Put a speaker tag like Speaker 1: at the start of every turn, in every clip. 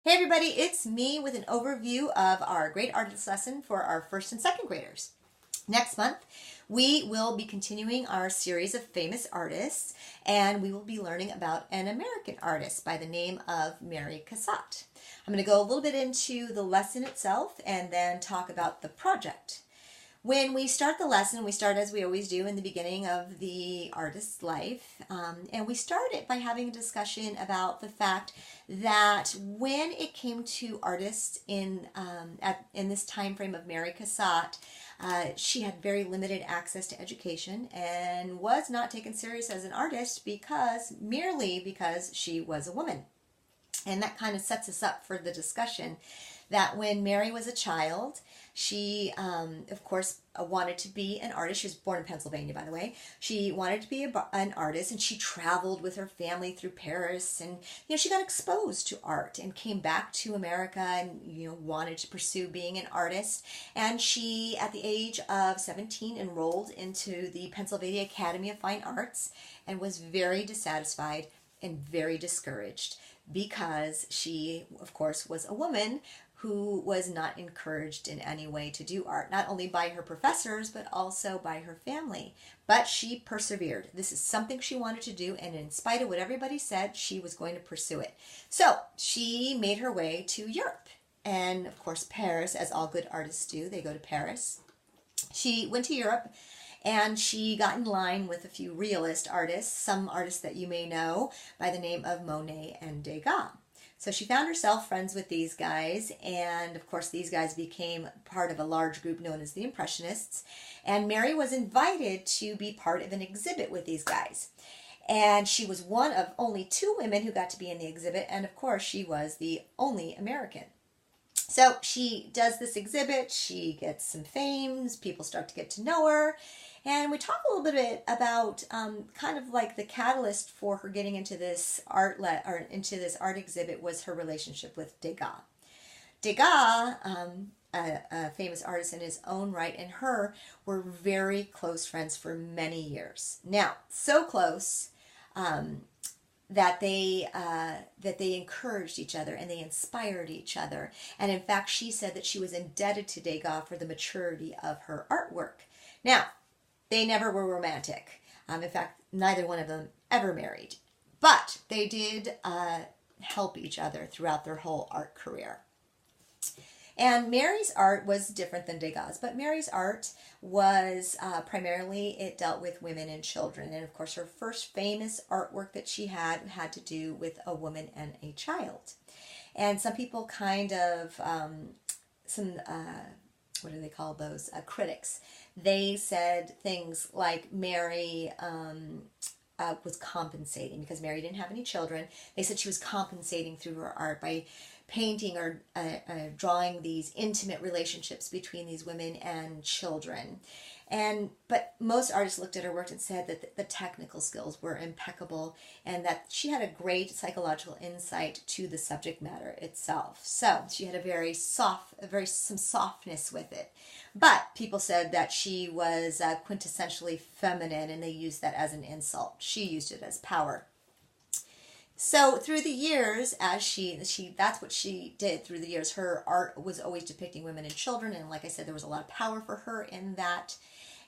Speaker 1: Hey everybody, it's me with an overview of our Great Artist lesson for our first and second graders. Next month, we will be continuing our series of famous artists, and we will be learning about an American artist by the name of Mary Cassatt. I'm going to go a little bit into the lesson itself and then talk about the project. When we start the lesson, we start as we always do in the beginning of the artist's life, and we start it by having a discussion about the fact that when it came to artists in this time frame of Mary Cassatt, she had very limited access to education and was not taken serious as an artist merely because she was a woman. And that kind of sets us up for the discussion that when Mary was a child, she, of course, wanted to be an artist. She was born in Pennsylvania, by the way. She wanted to be an artist, and she traveled with her family through Paris, and she got exposed to art and came back to America and wanted to pursue being an artist. And she, at the age of 17, enrolled into the Pennsylvania Academy of Fine Arts and was very dissatisfied and very discouraged because she, of course, was a woman who was not encouraged in any way to do art, not only by her professors, but also by her family. But she persevered. This is something she wanted to do, and in spite of what everybody said, she was going to pursue it. So she made her way to Europe, and of course Paris, as all good artists do, they go to Paris. She went to Europe, and she got in line with a few realist artists, some artists that you may know by the name of Monet and Degas. So she found herself friends with these guys, and of course these guys became part of a large group known as the Impressionists, and Mary was invited to be part of an exhibit with these guys. And she was one of only 2 women who got to be in the exhibit, and of course she was the only American. So she does this exhibit, she gets some fame, people start to get to know her, and we talk a little bit about kind of like the catalyst for her getting into this art exhibit was her relationship with Degas. Degas, a famous artist in his own right, and her were very close friends for many years. Now, so close that they encouraged each other and they inspired each other. And in fact, she said that she was indebted to Degas for the maturity of her artwork. Now, they never were romantic. In fact, neither one of them ever married. But they did help each other throughout their whole art career. And Mary's art was different than Degas, but Mary's art was primarily, it dealt with women and children. And of course, her first famous artwork that she had to do with a woman and a child. And some people kind of, what do they call those? Critics. They said things like Mary was compensating because Mary didn't have any children. They said she was compensating through her art by painting or drawing these intimate relationships between these women and children. But most artists looked at her work and said that the technical skills were impeccable and that she had a great psychological insight to the subject matter itself. So she had some softness with it. But people said that she was quintessentially feminine, and they used that as an insult. She used it as power. So through the years, that's what she did through the years. Her art was always depicting women and children, and like I said, there was a lot of power for her in that.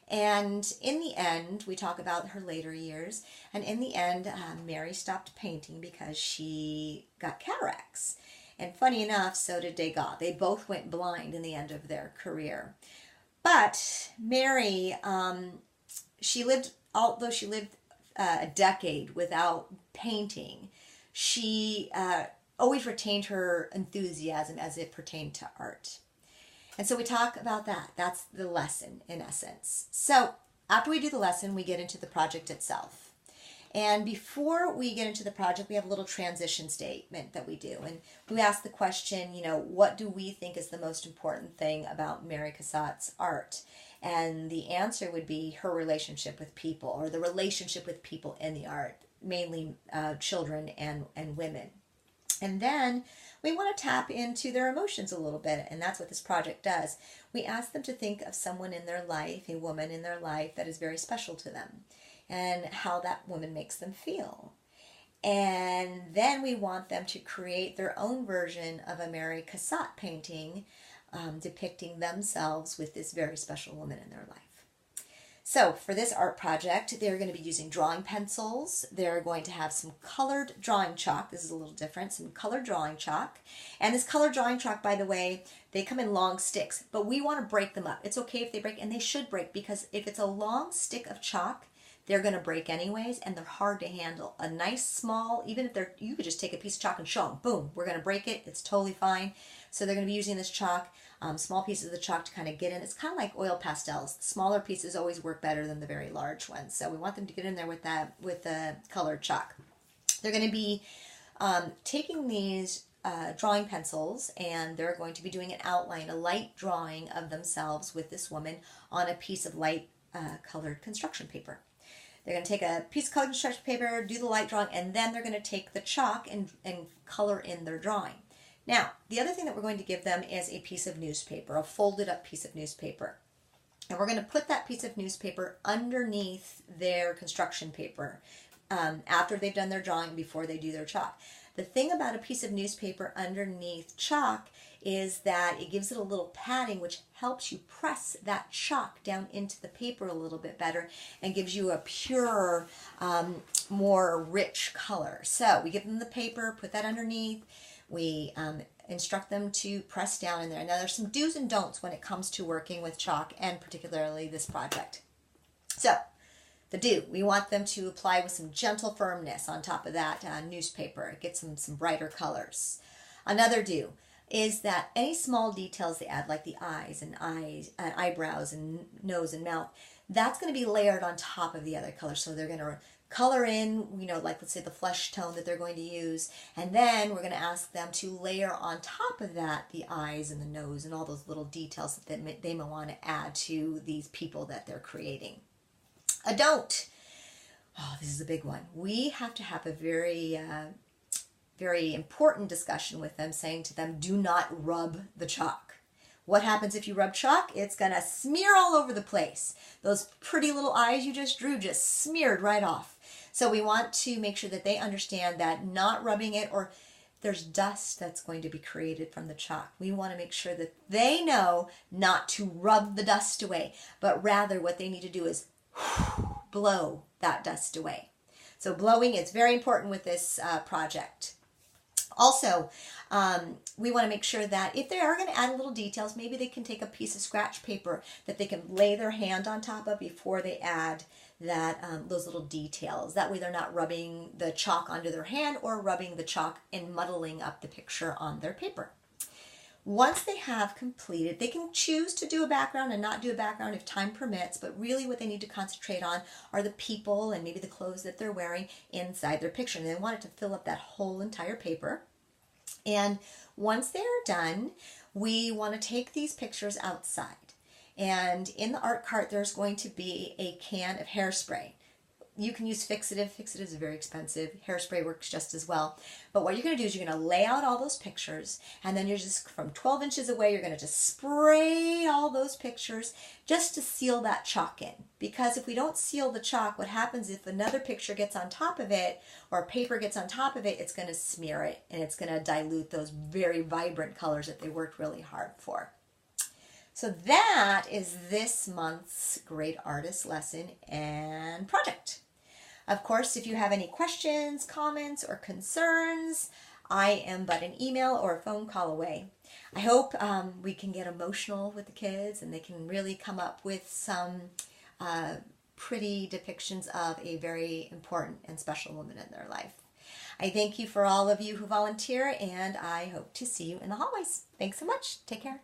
Speaker 1: And in the end, we talk about her later years, and in the end, Mary stopped painting because she got cataracts. And funny enough, so did Degas. They both went blind in the end of their career. But Mary, although she lived a decade without painting, she always retained her enthusiasm as it pertained to art. And so we talk about that. That's the lesson, in essence. So after we do the lesson, we get into the project itself. And before we get into the project, we have a little transition statement that we do. And we ask the question, what do we think is the most important thing about Mary Cassatt's art? And the answer would be her relationship with people, or the relationship with people in the art, mainly children and women. And then we want to tap into their emotions a little bit, and that's what this project does. We ask them to think of someone in their life, a woman in their life that is very special to them, and how that woman makes them feel. And then we want them to create their own version of a Mary Cassatt painting depicting themselves with this very special woman in their life. So for this art project, they're going to be using drawing pencils. They're going to have some colored drawing chalk. This is a little different, some colored drawing chalk. And this colored drawing chalk, by the way, they come in long sticks, but we want to break them up. It's okay if they break, and they should break, because if it's a long stick of chalk, they're going to break anyways, and they're hard to handle. A nice small, even if they're, you could just take a piece of chalk and show them, boom, we're going to break it. It's totally fine. So they're going to be using this chalk, small pieces of the chalk to kind of get in. It's kind of like oil pastels. The smaller pieces always work better than the very large ones. So we want them to get in there with that, with the colored chalk. They're going to be taking these drawing pencils, and they're going to be doing an outline, a light drawing of themselves with this woman on a piece of light colored construction paper. They're going to take a piece of colored construction paper, do the light drawing, and then they're going to take the chalk and color in their drawing. Now, the other thing that we're going to give them is a piece of newspaper, a folded up piece of newspaper. And we're going to put that piece of newspaper underneath their construction paper after they've done their drawing, before they do their chalk. The thing about a piece of newspaper underneath chalk is that it gives it a little padding, which helps you press that chalk down into the paper a little bit better and gives you a purer, more rich color. So we give them the paper, put that underneath. We instruct them to press down in there. Now there's some do's and don'ts when it comes to working with chalk, and particularly this project. So the do, we want them to apply with some gentle firmness on top of that newspaper. Get some brighter colors. Another do is that any small details they add, like the eyes and eyebrows and nose and mouth, that's going to be layered on top of the other colors. So they're going to color in, you know, like let's say the flesh tone that they're going to use, and then we're going to ask them to layer on top of that the eyes and the nose and all those little details that they may want to add to these people that they're creating. A don't. Oh, this is a big one. We have to have a very important discussion with them, saying to them, do not rub the chalk. What happens if you rub chalk? It's going to smear all over the place. Those pretty little eyes you just drew just smeared right off. So we want to make sure that they understand that not rubbing it, or there's dust that's going to be created from the chalk. We want to make sure that they know not to rub the dust away, but rather what they need to do is blow that dust away. So blowing is very important with this project. Also, we want to make sure that if they are going to add little details, maybe they can take a piece of scratch paper that they can lay their hand on top of before they add that those little details. That way they're not rubbing the chalk onto their hand or rubbing the chalk and muddling up the picture on their paper. Once they have completed, they can choose to do a background and not do a background if time permits, but really what they need to concentrate on are the people and maybe the clothes that they're wearing inside their picture. And they want it to fill up that whole entire paper. And once they're done, we want to take these pictures outside. And in the art cart, there's going to be a can of hairspray. You can use fixative. Fixative is very expensive. Hairspray works just as well. But what you're going to do is you're going to lay out all those pictures, and then you're just from 12 inches away, you're going to just spray all those pictures just to seal that chalk in. Because if we don't seal the chalk, what happens if another picture gets on top of it or paper gets on top of it, it's going to smear it, and it's going to dilute those very vibrant colors that they worked really hard for. So that is this month's Great Artist Lesson and project. Of course, if you have any questions, comments, or concerns, I am but an email or a phone call away. I hope we can get emotional with the kids and they can really come up with some pretty depictions of a very important and special woman in their life. I thank you for all of you who volunteer, and I hope to see you in the hallways. Thanks so much. Take care.